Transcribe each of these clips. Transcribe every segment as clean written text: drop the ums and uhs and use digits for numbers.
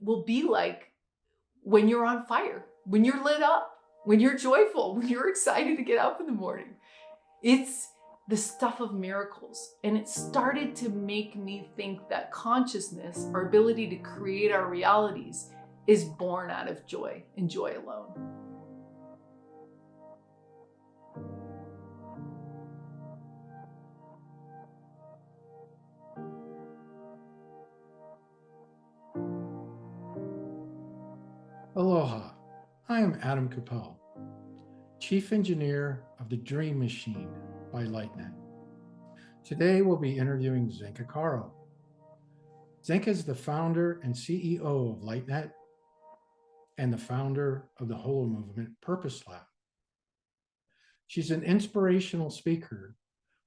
will be like when you're on fire, when you're lit up, when you're joyful, when you're excited to get up in the morning. It's the stuff of miracles. And it started to make me think that consciousness, our ability to create our realities, is born out of joy and joy alone. Aloha, I am Adam Capel, Chief Engineer of the Dream Machine by LightNet. Today we'll be interviewing Zenka Caro. Zenka is the founder and CEO of LightNet and the founder of the Holomovement Purpose Lab. She's an inspirational speaker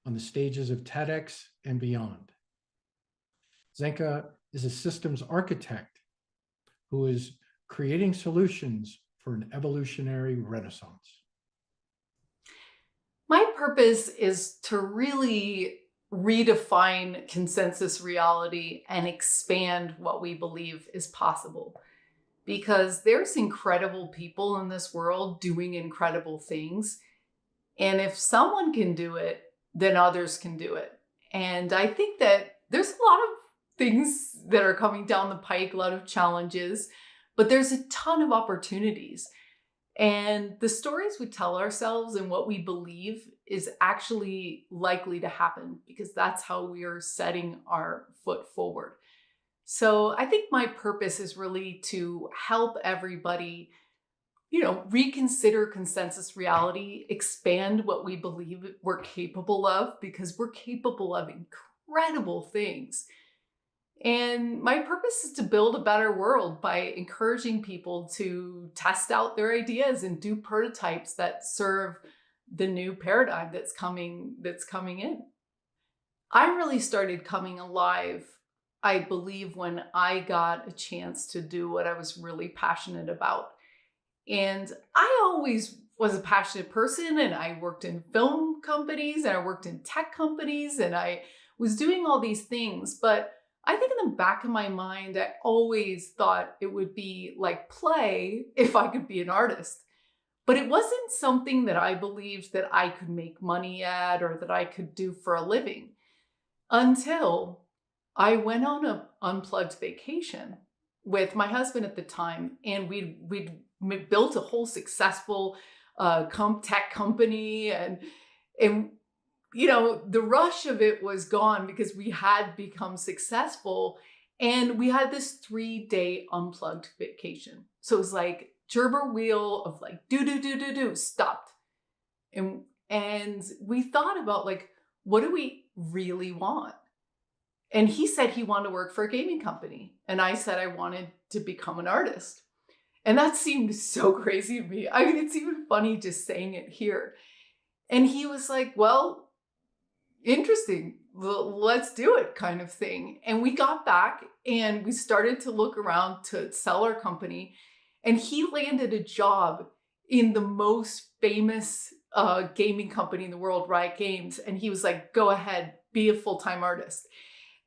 on the stages of TEDx and beyond. Zenka is a systems architect who is creating solutions for an evolutionary renaissance. My purpose is to really redefine consensus reality and expand what we believe is possible. Because there's incredible people in this world doing incredible things. And if someone can do it, then others can do it. And I think that there's a lot of things that are coming down the pike, a lot of challenges, but there's a ton of opportunities. And the stories we tell ourselves and what we believe is actually likely to happen because that's how we are setting our foot forward. So I think my purpose is really to help everybody, reconsider consensus reality, expand what we believe we're capable of, because we're capable of incredible things. And my purpose is to build a better world by encouraging people to test out their ideas and do prototypes that serve the new paradigm that's coming in. I really started coming alive, I believe, when I got a chance to do what I was really passionate about. And I always was a passionate person, and I worked in film companies and I worked in tech companies and I was doing all these things. But I think in the back of my mind, I always thought it would be like play if I could be an artist. But it wasn't something that I believed that I could make money at or that I could do for a living until I went on an unplugged vacation with my husband at the time. And we'd built a whole successful tech company. And the rush of it was gone because we had become successful and we had this 3-day unplugged vacation. So it was like gerber wheel of like, do, stopped. And we thought about like, what do we really want? And he said he wanted to work for a gaming company. And I said I wanted to become an artist. And that seemed so crazy to me. I mean, it's even funny just saying it here. And he was like, well, interesting, let's do it, kind of thing. And we got back and we started to look around to sell our company. And he landed a job in the most famous gaming company in the world, Riot Games. And he was like, go ahead, be a full-time artist.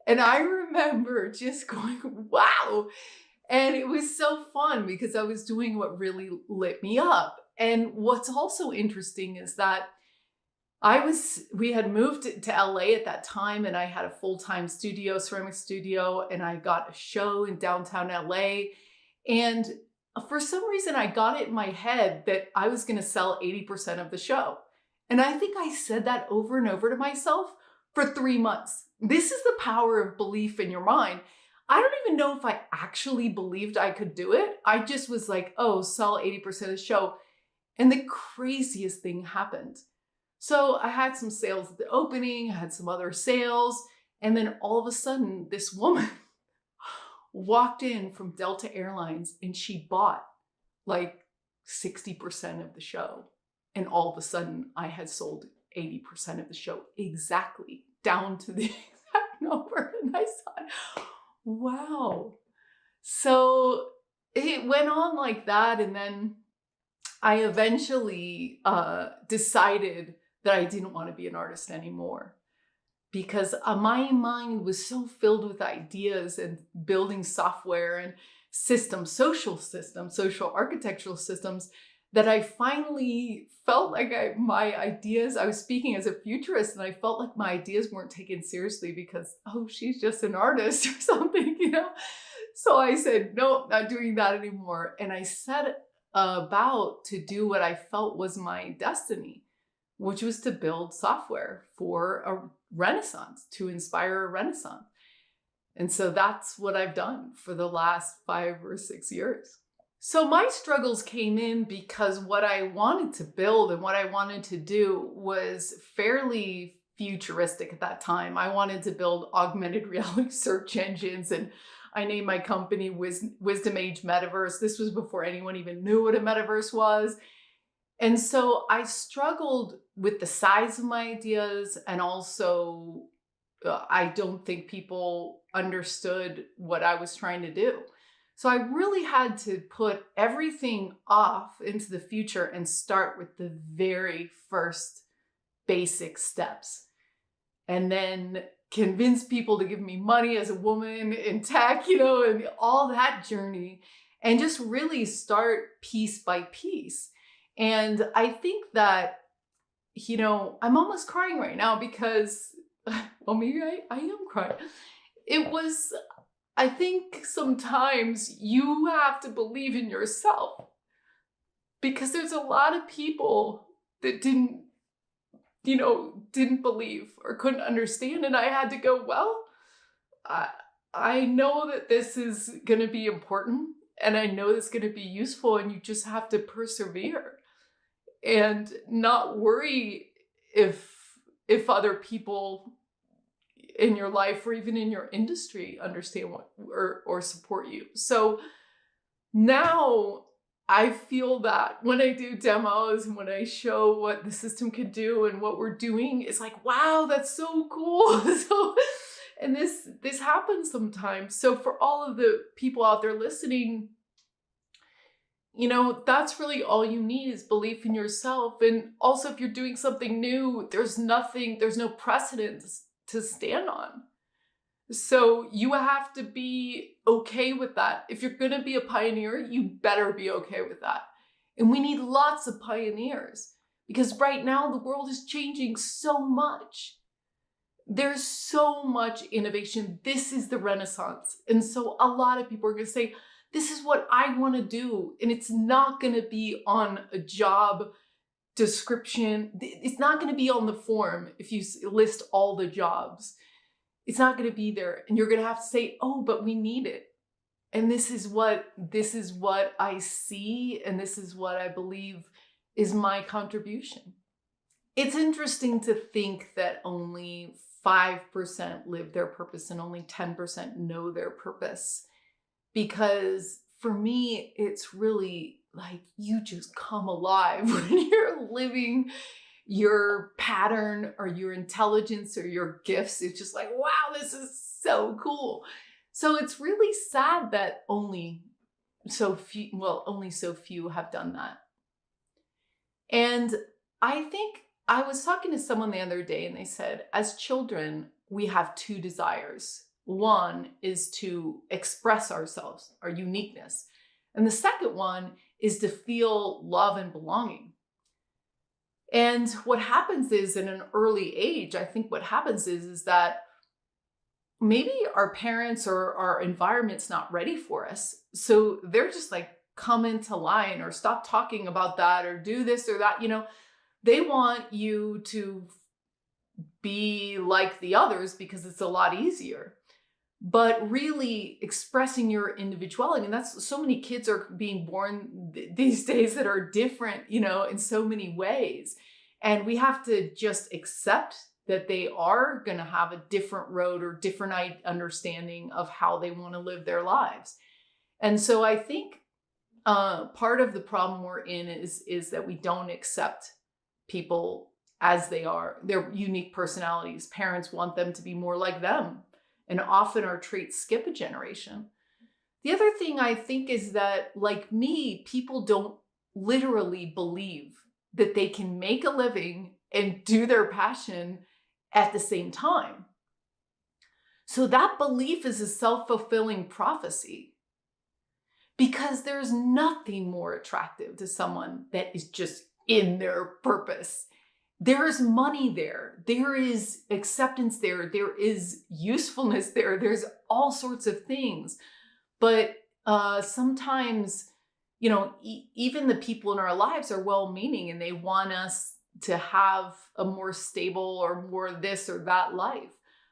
And I remember just going, wow. And it was so fun because I was doing what really lit me up. And what's also interesting is that we had moved to LA at that time, and I had a full-time ceramic studio, and I got a show in downtown LA. And for some reason, I got it in my head that I was going to sell 80% of the show. And I think I said that over and over to myself for 3 months. This is the power of belief in your mind. I don't even know if I actually believed I could do it. I just was like, oh, sell 80% of the show. And the craziest thing happened. So I had some sales at the opening, I had some other sales, and then all of a sudden, this woman walked in from Delta Airlines and she bought like 60% of the show. And all of a sudden, I had sold 80% of the show exactly, down to the exact number. And I thought, wow. So it went on like that. And then I eventually decided that I didn't want to be an artist anymore because my mind was so filled with ideas and building software and systems, social architectural systems, that I finally felt like my ideas, I was speaking as a futurist, and I felt like my ideas weren't taken seriously because, oh, she's just an artist or something, So I said, no, not doing that anymore. And I set about to do what I felt was my destiny, which was to build software for a renaissance, to inspire a renaissance. And so that's what I've done for the last 5 or 6 years. So my struggles came in because what I wanted to build and what I wanted to do was fairly futuristic at that time. I wanted to build augmented reality search engines, and I named my company Wisdom Age Metaverse. This was before anyone even knew what a metaverse was. And so I struggled with the size of my ideas, and also I don't think people understood what I was trying to do. So I really had to put everything off into the future and start with the very first basic steps. And then convince people to give me money as a woman in tech, and all that journey, and just really start piece by piece. And I think that, I'm almost crying right now because, well, maybe I am crying. I think sometimes you have to believe in yourself, because there's a lot of people that didn't believe or couldn't understand. And I had to go, well, I know that this is going to be important, and I know it's going to be useful, and you just have to persevere and not worry if other people in your life or even in your industry understand what or support you. So now I feel that when I do demos and when I show what the system can do and what we're doing, it's like, wow, that's so cool. And this happens sometimes. So for all of the people out there listening, that's really all you need is belief in yourself. And also, if you're doing something new, there's no precedence to stand on. So you have to be okay with that. If you're going to be a pioneer, you better be okay with that. And we need lots of pioneers, because right now the world is changing so much. There's so much innovation. This is the Renaissance. And so a lot of people are going to say, this is what I want to do. And it's not going to be on a job description. It's not going to be on the form if you list all the jobs. It's not going to be there. And you're going to have to say, oh, but we need it. And this is what I see, and this is what I believe is my contribution. It's interesting to think that only 5% live their purpose and only 10% know their purpose. Because for me, it's really like you just come alive when you're living your pattern or your intelligence or your gifts. It's just like, wow, this is so cool. So it's really sad that only so few have done that. And I think I was talking to someone the other day, and they said, as children, we have 2 desires. One is to express ourselves, our uniqueness. And the second one is to feel love and belonging. And what happens is, in an early age, I think what happens is that maybe our parents or our environment's not ready for us. So they're just like, come into line, or stop talking about that, or do this or that. They want you to be like the others because it's a lot easier. But really expressing your individuality, and that's so many kids are being born these days that are different, in so many ways. And we have to just accept that they are going to have a different road or different understanding of how they want to live their lives. And so I think part of the problem we're in is that we don't accept people as they are, their unique personalities. Parents want them to be more like them. And often our traits skip a generation. The other thing I think is that, like me, people don't literally believe that they can make a living and do their passion at the same time. So that belief is a self-fulfilling prophecy. because there's nothing more attractive to someone that is just in their purpose. There is money there. There is acceptance there. There is usefulness there. There's all sorts of things. But sometimes, even the people in our lives are well-meaning and they want us to have a more stable or more this or that life.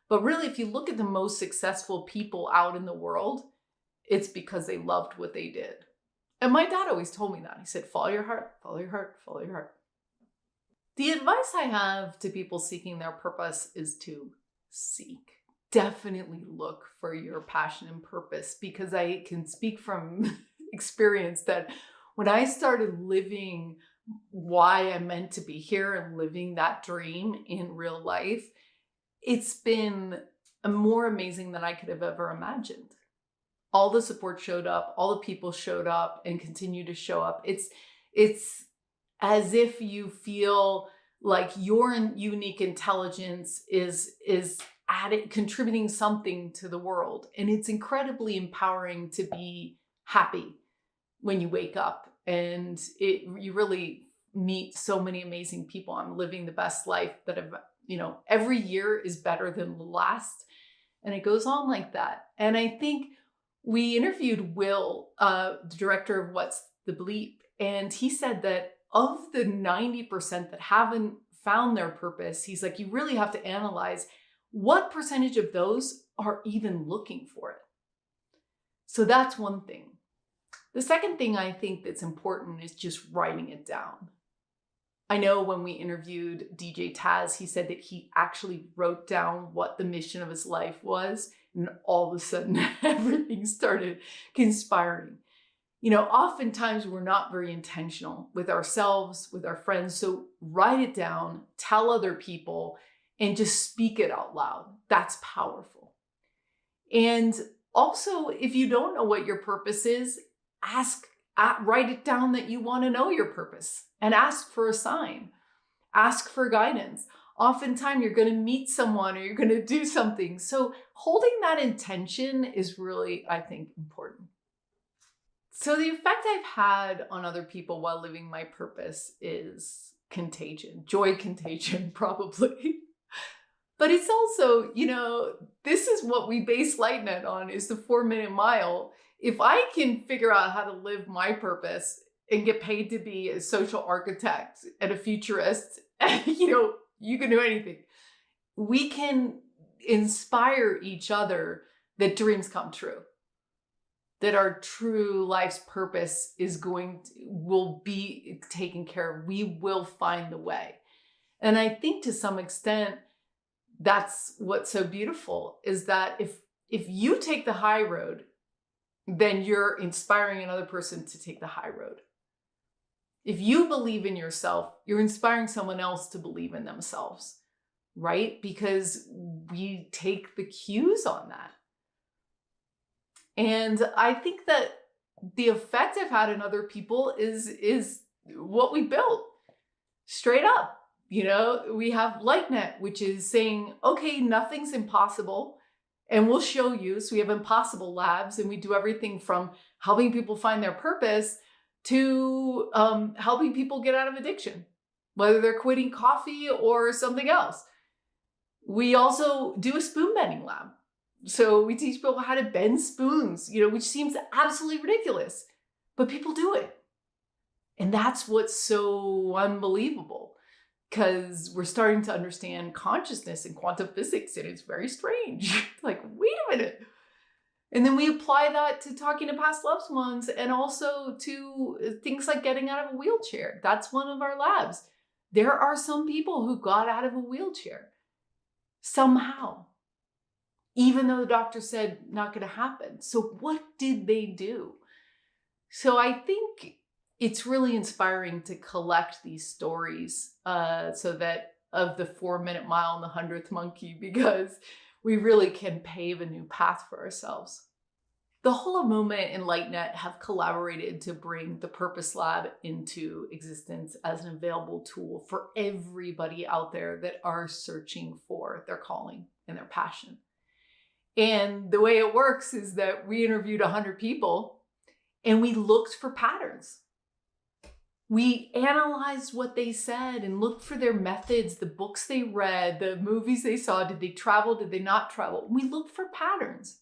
But really, if you look at the most successful people out in the world, it's because they loved what they did. And my dad always told me that. He said, follow your heart, follow your heart, follow your heart. The advice I have to people seeking their purpose is to seek. Definitely look for your passion and purpose, because I can speak from experience that when I started living why I'm meant to be here and living that dream in real life, it's been more amazing than I could have ever imagined. All the support showed up, all the people showed up and continue to show up. It's as if you feel like your unique intelligence is contributing something to the world. And it's incredibly empowering to be happy when you wake up, and you really meet so many amazing people. I'm living the best life that I've, every year is better than the last. And it goes on like that. And I think we interviewed Will, the director of What's the Bleep, and he said that of the 90% that haven't found their purpose, he's like, you really have to analyze what percentage of those are even looking for it. So that's one thing. The second thing I think that's important is just writing it down. I know when we interviewed DJ Taz, he said that he actually wrote down what the mission of his life was, and all of a sudden everything started conspiring. Oftentimes we're not very intentional with ourselves, with our friends. So write it down, tell other people, and just speak it out loud. That's powerful. And also, if you don't know what your purpose is, write it down that you want to know your purpose and ask for a sign. Ask for guidance. Oftentimes you're going to meet someone or you're going to do something. So holding that intention is really, I think, important. So the effect I've had on other people while living my purpose is contagion, joy contagion, probably. But it's also, this is what we base LightNet on, is the 4-minute mile. If I can figure out how to live my purpose and get paid to be a social architect and a futurist, you can do anything. We can inspire each other that dreams come true, that our true life's purpose will be taken care of. We will find the way. And I think to some extent, that's what's so beautiful, is that if you take the high road, then you're inspiring another person to take the high road. If you believe in yourself, you're inspiring someone else to believe in themselves, right? Because we take the cues on that. And I think that the effect I've had in other people is what we built. Straight up. We have LightNet, which is saying, okay, nothing's impossible, and we'll show you. So we have impossible labs, and we do everything from helping people find their purpose to helping people get out of addiction, whether they're quitting coffee or something else. We also do a spoon bending lab. So we teach people how to bend spoons, which seems absolutely ridiculous, but people do it. And that's what's so unbelievable, because we're starting to understand consciousness and quantum physics, and it's very strange. Like, wait a minute. And then we apply that to talking to past loved ones, and also to things like getting out of a wheelchair. That's one of our labs. There are some people who got out of a wheelchair somehow, even though the doctor said not going to happen. So what did they do? So I think it's really inspiring to collect these stories, so that of the 4-minute mile and the 100th monkey, because we really can pave a new path for ourselves. The Holomovement and LightNet have collaborated to bring the Purpose Lab into existence as an available tool for everybody out there that are searching for their calling and their passion. And the way it works is that we interviewed 100 people, and we looked for patterns. We analyzed what they said and looked for their methods, the books they read, the movies they saw. Did they travel? Did they not travel? We looked for patterns.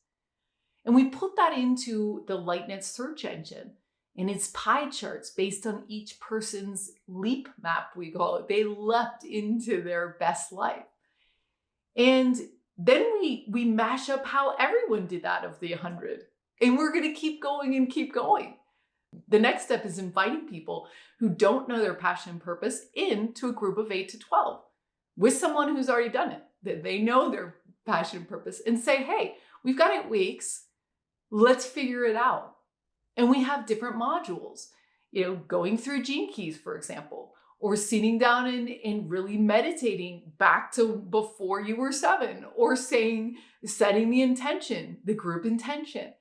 And we put that into the LightNet search engine and its pie charts based on each person's leap map, we call it. They leapt into their best life. And then we mash up how everyone did that of the 100. And we're going to keep going and keep going. The next step is inviting people who don't know their passion and purpose into a group of 8 to 12 with someone who's already done it, that they know their passion and purpose, and say, hey, we've got 8 weeks. Let's figure it out. And we have different modules, going through Gene Keys, for example, or sitting down and really meditating back to before you were 7, or setting the intention, the group intention.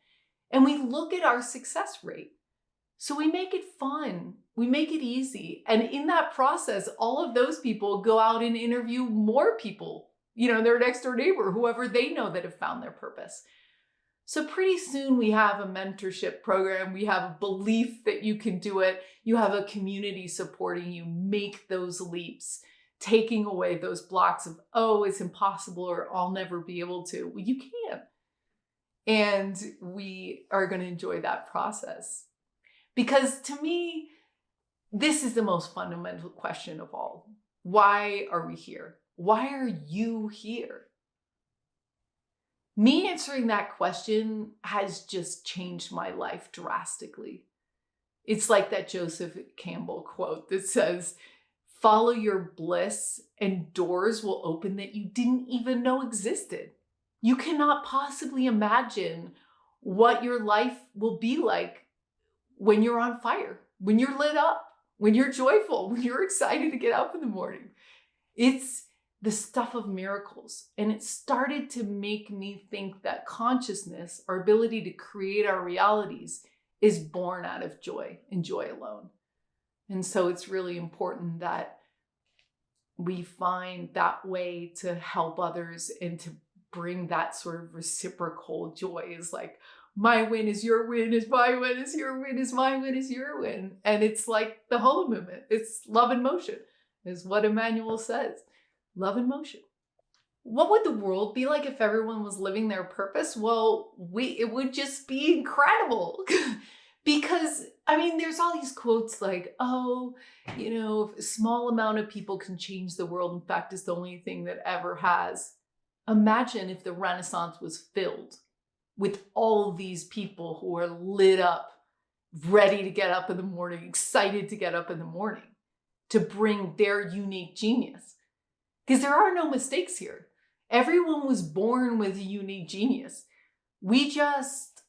And we look at our success rate. So we make it fun. We make it easy. And in that process, all of those people go out and interview more people, their next door neighbor, whoever they know that have found their purpose. So pretty soon we have a mentorship program. We have a belief that you can do it. You have a community supporting you make those leaps, taking away those blocks of, oh, it's impossible, or I'll never be able to. Well, you can. And we are going to enjoy that process. Because to me, this is the most fundamental question of all. Why are we here? Why are you here? Me answering that question has just changed my life drastically. It's like that Joseph Campbell quote that says, follow your bliss and doors will open that you didn't even know existed. You cannot possibly imagine what your life will be like when you're on fire, when you're lit up, when you're joyful, when you're excited to get up in the morning. It's the stuff of miracles. And it started to make me think that consciousness, our ability to create our realities, is born out of joy and joy alone. And so it's really important that we find that way to help others and to bring that sort of reciprocal joy. Is like, my win is your win, is my win, is your win, is my win, is your win. And it's like the Holomovement. It's love in motion, is what Emmanuel says. Love in motion. What would the world be like if everyone was living their purpose? Well, it would just be incredible. Because, there's all these quotes like, if a small amount of people can change the world, in fact, it's the only thing that ever has. Imagine if the Renaissance was filled with all these people who are lit up, ready to get up in the morning, excited to get up in the morning, to bring their unique genius. Because there are no mistakes here. Everyone was born with a unique genius. We just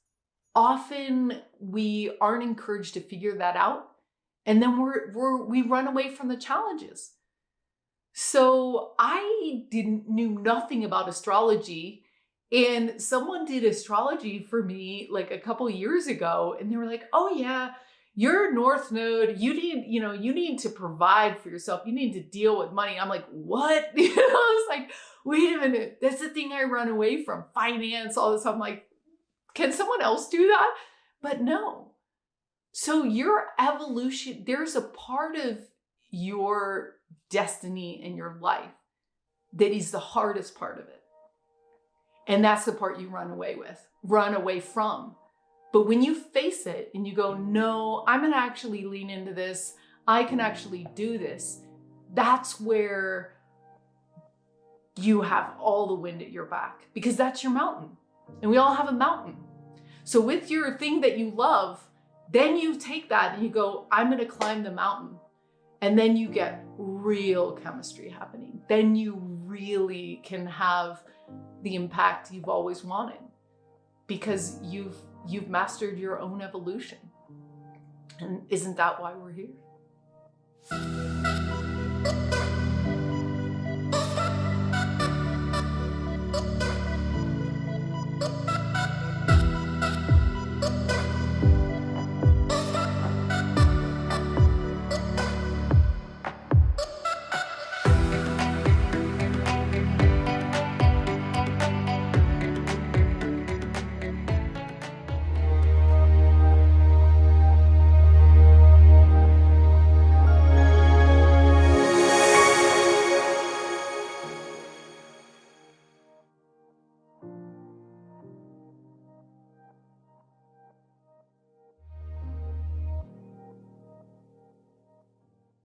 we aren't encouraged to figure that out. And then we run away from the challenges. So I knew nothing about astrology, and someone did astrology for me like a couple years ago, and they were like, oh yeah, your North Node, you need to provide for yourself. You need to deal with money. I'm like, what? I was like, wait a minute. That's the thing I run away from. Finance, all this. I'm like, can someone else do that? But no. So your evolution, there's a part of your destiny in your life that is the hardest part of it. And that's the part you run away from. But when you face it and you go, no, I'm going to actually lean into this. I can actually do this. That's where you have all the wind at your back, because that's your mountain. And we all have a mountain. So with your thing that you love, then you take that and you go, I'm going to climb the mountain. And then you get real chemistry happening. Then you really can have the impact you've always wanted, because you've mastered your own evolution. And isn't that why we're here?